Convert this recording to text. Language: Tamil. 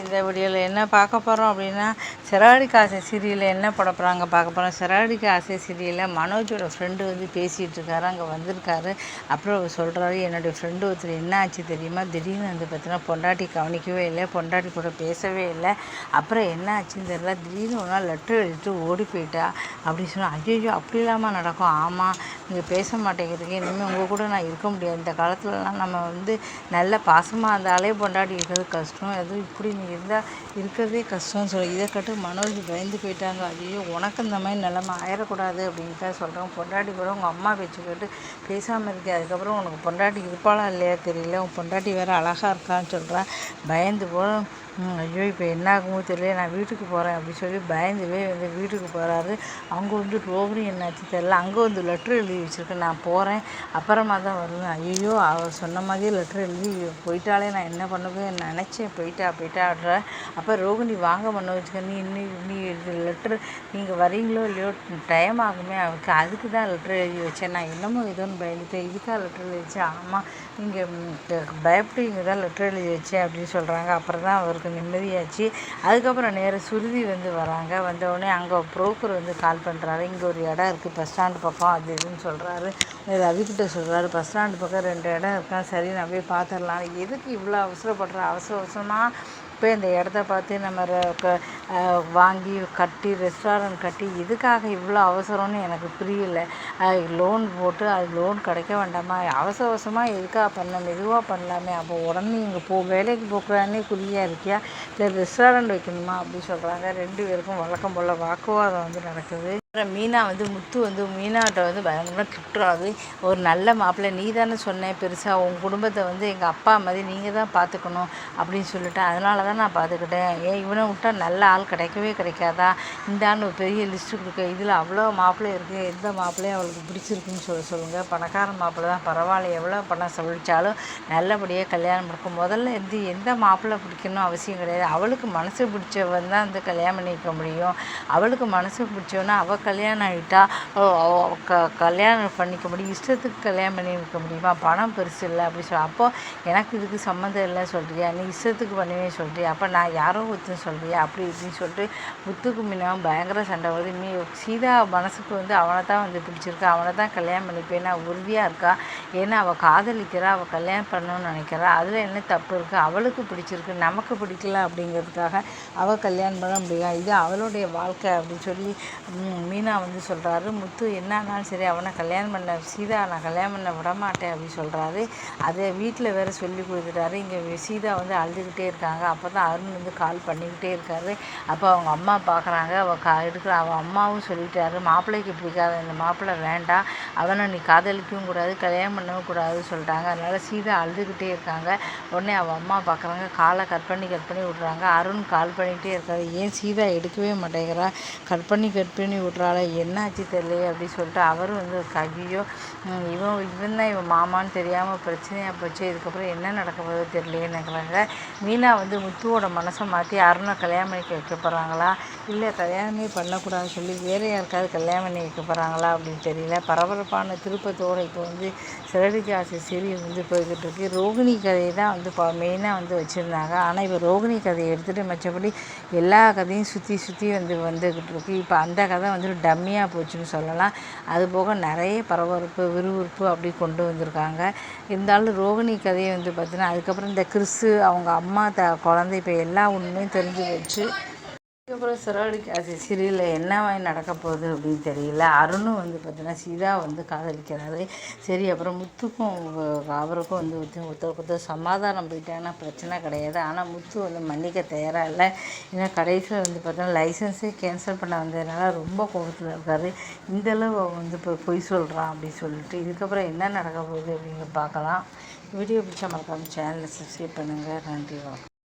இந்த வீடியோவில் என்ன பார்க்க போகிறோம் அப்படின்னா, சிறகடிக்க ஆசை சீரியலில் என்ன போட போகிறாங்க பார்க்க போகிறோம். சிறகடிக்க ஆசை சீரியலில் மனோஜோட ஃப்ரெண்டு வந்து பேசிகிட்டு இருக்காரு, அங்கே வந்திருக்காரு. அப்புறம் அவர் சொல்கிறாரு, என்னுடைய ஃப்ரெண்டு ஒருத்தர் என்ன ஆச்சு தெரியுமா, திடீர்னு வந்து பார்த்தீங்கன்னா பொண்டாட்டி கவனிக்கவே இல்லை, பொண்டாட்டி கூட பேசவே இல்லை. அப்புறம் என்ன ஆச்சுன்னு தெரியல, திடீர்னு ஒரு நாள் லெட்டர் எழுதிட்டு ஓடி போயிட்டா அப்படின்னு சொன்னால், ஐயோ அப்படி இல்லாமல் நடக்கும். ஆமாம், நீங்கள் பேச மாட்டேங்கிறீங்க, இனிமேல் உங்கள் கூட நான் இருக்க முடியாது. இந்த காலத்துலலாம் நம்ம வந்து நல்ல பாசமாக இருந்தாலே பொண்டாட்டி இருக்கிறது கஷ்டம், எதுவும் இப்படி இருந்தால் இருக்கிறதே கஷ்டம்னு சொல்லி இதை கட்டு மனோஜ் பயந்து போயிட்டாங்க. ஐயோ உனக்கு இந்த மாதிரி நிலைமை ஆயிடக்கூடாது அப்படின்ட்டு சொல்கிறோம். பொண்டாட்டி கூட உங்கள் அம்மா பேச்சு கேட்டு பேசாமல் இருக்கே, அதுக்கப்புறம் உனக்கு பொண்டாட்டி இருப்பாளா இல்லையா தெரியல, உன் பொண்டாட்டி வேறு அழகாக இருக்கான்னு சொல்கிறேன். பயந்து போக ஐயோ இப்போ என்ன ஆகுமோ தெரியல, நான் வீட்டுக்கு போகிறேன் அப்படின்னு சொல்லி பயந்துவே வந்து வீட்டுக்கு போகிறாரு. அவங்க வந்து ரோகிணி என்னாச்சு தெரியல, அங்கே வந்து லெட்ரு எழுதி வச்சுருக்கேன், நான் போகிறேன் அப்புறமா தான் வருவேன். ஐயோ அவர் சொன்ன மாதிரியே லெட்ரு எழுதி போயிட்டாலே நான் என்ன பண்ணுவேன் நினச்சேன், போயிட்டாடுற. அப்போ ரோகிணி வாங்க மனோஜ்க்கு, நீ லெட்ரு நீங்கள் வரீங்களோ இல்லையோ டைம் ஆகுமே அவருக்கு, அதுக்கு தான் லெட்ரு எழுதி வச்சேன், நான் என்னமோ ஏதோன்னு பயந்துட்டேன், இதுக்காக லெட்ரு எழுதி வச்சேன். ஆமாம் நீங்கள் பயப்படுவீங்க தான் லெட்ரு எழுதி வச்சேன் அப்படின்னு சொல்கிறாங்க. அப்புறம் தான் அவருக்கு நிம்மதியாச்சு. அதுக்கப்புறம் நேராக சுருதி வந்து வராங்க. வந்தவுடனே அங்கே புரோக்கர் வந்து கால் பண்ணுறாரு, இங்கே ஒரு இடம் இருக்குது பஸ் ஸ்டாண்டு பக்கம் அது இதுன்னு சொல்கிறாரு. ரவிக்கிட்ட சொல்கிறாரு, பஸ் ஸ்டாண்டு பக்கம் 2 இடம் இருக்கான், சரி நான் போய் பார்த்துடலாம். எதுக்கு இவ்வளோ அவசரப்படுற, அவசரமாக போய் அந்த இடத்த பார்த்து நம்ம வாங்கி கட்டி ரெஸ்டாரண்ட் கட்டி எதுக்காக இவ்வளோ அவசரம்னு எனக்கு புரியல. லோன் போட்டு அது லோன் கிடைக்க வேண்டாமா, அவசரமாக எதுக்காக பண்ண, மெதுவாக பண்ணலாமே. அப்போ உடனே இங்கே வேலைக்கு போக்குறானே குறியாக இருக்கியா, இல்லை ரெஸ்டாரண்ட் வைக்கணுமா அப்படின்னு சொல்கிறாங்க. 2 பேருக்கும் வழக்கம் போல் வாக்குவாதம் வந்து நடக்குது. மீனா வந்து முத்து வந்து மீனாட்ட வந்து பயங்கரமாக திட்டுறாது. ஒரு நல்ல மாப்பிள்ளை நீ தானே சொன்னேன், பெருசாக உன் குடும்பத்தை வந்து எங்கள் அப்பா மாதிரி நீங்கள் தான் பார்த்துக்கணும் அப்படின்னு சொல்லிட்டு, அதனால தான் நான் பார்த்துக்கிட்டேன். ஏன் இவனை விட்டால் நல்ல ஆள் கிடைக்கவே கிடைக்காதா, இந்தான்னு ஒரு பெரிய லிஸ்ட்டு கொடுக்க, இதில் அவ்வளோ மாப்பிள்ளை இருக்குது, எந்த மாப்பிள்ளையும் அவளுக்கு பிடிச்சிருக்குன்னு சொல்லுங்கள். பணக்கார மாப்பிள்ளை தான் பரவாயில்ல, எவ்வளோ பணம் செலவழித்தாலும் நல்லபடியாக கல்யாணம் இருக்கும். முதல்ல இருந்து எந்த மாப்பிள்ளை பிடிக்கணும் அவசியம் கிடையாது, அவளுக்கு மனசு பிடிச்சவன் தான் வந்து கல்யாணம் பண்ணி வைக்க முடியும். அவளுக்கு மனசு பிடிச்சவனா அவள் கல்யாணம் ஆகிட்டா கல்யாணம் பண்ணிக்க முடியும், இஷ்டத்துக்கு கல்யாணம் பண்ணி வைக்க முடியுமா, பணம் பெருசு இல்லை அப்படி சொல்ல. அப்போது எனக்கு இதுக்கு சம்மந்தம் இல்லை சொல்கிறியா, நீ இஷ்டத்துக்கு பண்ணுவே சொல்கிறியா, அப்போ நான் யாரோ ஒருத்தன்னு சொல்கிறியா அப்படி இப்படின்னு சொல்லிட்டு முத்துக்கு முன்னாவும் பயங்கர சண்டை வருது. சீதா மனசுக்கு வந்து அவனை தான் வந்து பிடிச்சிருக்கா, அவனை தான் கல்யாணம் பண்ணிப்பேன் நான் உறுதியாக இருக்கா. ஏன்னா அவள் காதலிக்கிறா, அவள் கல்யாணம் பண்ணணும்னு நினைக்கிறா, அதில் என்ன தப்பு இருக்குது, அவளுக்கு பிடிச்சிருக்கு நமக்கு பிடிக்கல அப்படிங்கிறதுக்காக அவள் கல்யாணம் பண்ண முடியும், இது அவளுடைய வாழ்க்கை அப்படின்னு சொல்லி மீனா வந்து சொல்கிறாரு. முத்து என்னானாலும் சரி அவனை கல்யாணம் பண்ண, சீதா நான் கல்யாணம் பண்ண விட மாட்டேன் அப்படின்னு சொல்கிறாரு. அதை வீட்டில் வேறு சொல்லி கொடுத்துட்டாரு. இங்கே சீதா வந்து அழுதுகிட்டே இருக்காங்க. அப்போ தான் அருண் வந்து கால் பண்ணிக்கிட்டே இருக்காரு. அப்போ அவங்க அம்மா பார்க்குறாங்க, அவள் அம்மாவும் சொல்லிட்டாரு, மாப்பிள்ளைக்கு பிடிக்காத இந்த மாப்பிள்ளை வேண்டாம், அவனை நீ காதலிக்கவும் கூடாது கல்யாணம் பண்ணவும் கூடாது சொல்லிட்டாங்க. அதனால் சீதா அழுதுகிட்டே இருக்காங்க. உடனே அவள் அம்மா பார்க்குறாங்க, காலை கட் பண்ணி விட்றாங்க. அருண் கால் பண்ணிகிட்டே இருக்காரு, ஏன் சீதா எடுக்கவே மாட்டேங்கிறா, கட் பண்ணி விட்றாள, என்ன ஆச்சு தெரியலையே அப்படின்னு சொல்லிட்டு அவரும் வந்து ஐயோ இவன் தான் இவன் மாமான்னு தெரியாமல் பிரச்சனையாக போச்சு, இதுக்கப்புறம் என்ன நடக்க போகுது தெரியலையே நினைக்கிறாங்க. மீனா வந்து முத்துவோட மனசை மாற்றி அருணை கல்யாணம் பண்ணி வைக்க போகிறாங்களா, இல்லை கல்யாணமே பண்ணக்கூடாதுன்னு சொல்லி வேறு யாருக்காவது கல்யாணம் பண்ணி வைக்க போகிறாங்களா அப்படின்னு தெரியல. பரபரப்பான திருப்பத்தோடு இப்போ வந்து சிறகடிக்க ஆசை சீரியல் வந்து போய்கிட்டு இருக்கு. ரோகிணி கதையை தான் வந்து மெயினாக வந்து வச்சுருந்தாங்க. ஆனால் இப்போ ரோகிணி கதையை எடுத்துகிட்டு மற்றபடி எல்லா கதையும் சுற்றி வந்துக்கிட்டு இருக்கு. இப்போ அந்த கதை வந்து டம்மியாக போச்சுன்னு சொல்லலாம். அதுபோக நிறைய பரபரப்பு விறுவிறுப்பு அப்படி கொண்டு வந்திருக்காங்க. இருந்தாலும் ரோகிணி கதையை வந்து பார்த்தீங்கன்னா அதுக்கப்புறம் இந்த கிறிஸு அவங்க அம்மா குழந்தை இப்போ எல்லா உண்மையும் தெரிஞ்சு வச்சு அதுக்கப்புறம் சிறகடிக்க ஆசை சீரியலில் என்ன நடக்க போகுது அப்படின்னு தெரியல. அருணும் வந்து பார்த்தீங்கன்னா சீதா வந்து காதலிக்கிறாரு. சரி அப்புறம் முத்துக்கும் அவருக்கும் வந்து ஒருத்தருக்கு சமாதானம் போயிட்டாங்கன்னா பிரச்சனை கிடையாது. ஆனால் முத்து வந்து மன்னிக்க தயாராக இல்லை. ஏன்னா கடைசியில் வந்து பார்த்தீங்கன்னா லைசன்ஸே கேன்சல் பண்ண வந்ததுனால ரொம்ப கோபத்தில் இருக்கார். இந்தளவு வந்து இப்போ பொய் சொல்கிறான் அப்படின்னு சொல்லிட்டு இதுக்கப்புறம் என்ன நடக்க போகுது அப்படிங்கிற பார்க்கலாம். வீடியோ பிடிச்சா மறக்காம சேனலை சப்ஸ்கிரைப் பண்ணுங்கள். நன்றி.